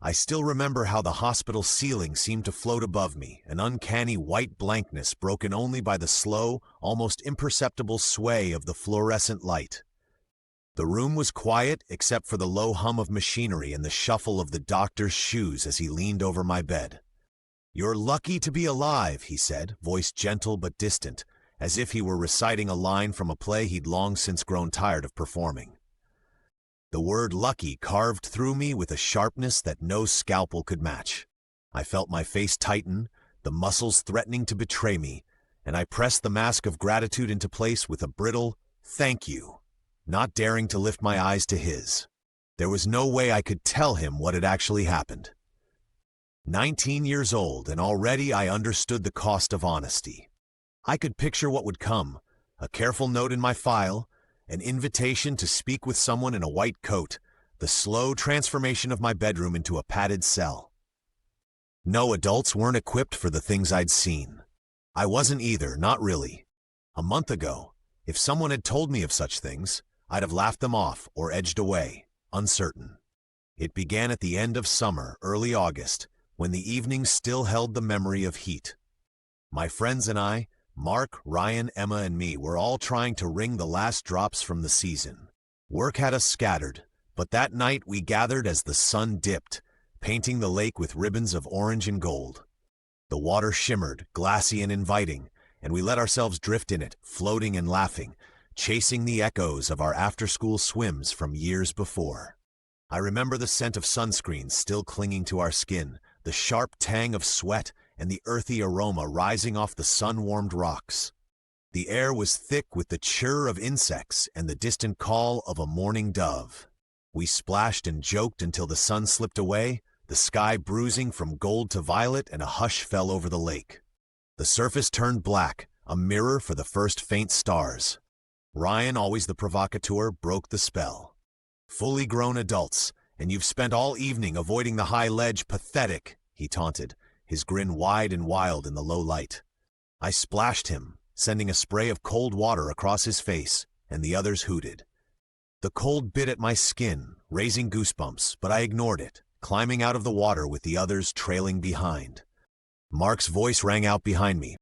I still remember how the hospital ceiling seemed to float above me, an uncanny white blankness broken only by the slow, almost imperceptible sway of the fluorescent light. The room was quiet except for the low hum of machinery and the shuffle of the doctor's shoes as he leaned over my bed. "You're lucky to be alive," he said, voice gentle but distant, as if he were reciting a line from a play he'd long since grown tired of performing. The word lucky carved through me with a sharpness that no scalpel could match. I felt my face tighten, the muscles threatening to betray me, and I pressed the mask of gratitude into place with a brittle "thank you," not daring to lift my eyes to his. There was no way I could tell him what had actually happened. 19 years old, and already I understood the cost of honesty. I could picture what would come: a careful note in my file, an invitation to speak with someone in a white coat, the slow transformation of my bedroom into a padded cell. No, adults weren't equipped for the things I'd seen. I wasn't either, not really. A month ago, if someone had told me of such things, I'd have laughed them off or edged away, uncertain. It began at the end of summer, early August, when the evenings still held the memory of heat. My friends and I, Mark, Ryan, Emma, and me, were all trying to wring the last drops from the season. Work had us scattered, but that night we gathered as the sun dipped, painting the lake with ribbons of orange and gold. The water shimmered, glassy and inviting, and we let ourselves drift in it, floating and laughing, chasing the echoes of our after-school swims from years before. I remember the scent of sunscreen still clinging to our skin, the sharp tang of sweat, and the earthy aroma rising off the sun-warmed rocks. The air was thick with the chirr of insects and the distant call of a mourning dove. We splashed and joked until the sun slipped away, the sky bruising from gold to violet, and a hush fell over the lake. The surface turned black, a mirror for the first faint stars. Ryan, always the provocateur, broke the spell. "Fully grown adults, and you've spent all evening avoiding the high ledge. Pathetic," he taunted, his grin wide and wild in the low light. I splashed him, sending a spray of cold water across his face, and the others hooted. The cold bit at my skin, raising goosebumps, but I ignored it, climbing out of the water with the others trailing behind. Mark's voice rang out behind me,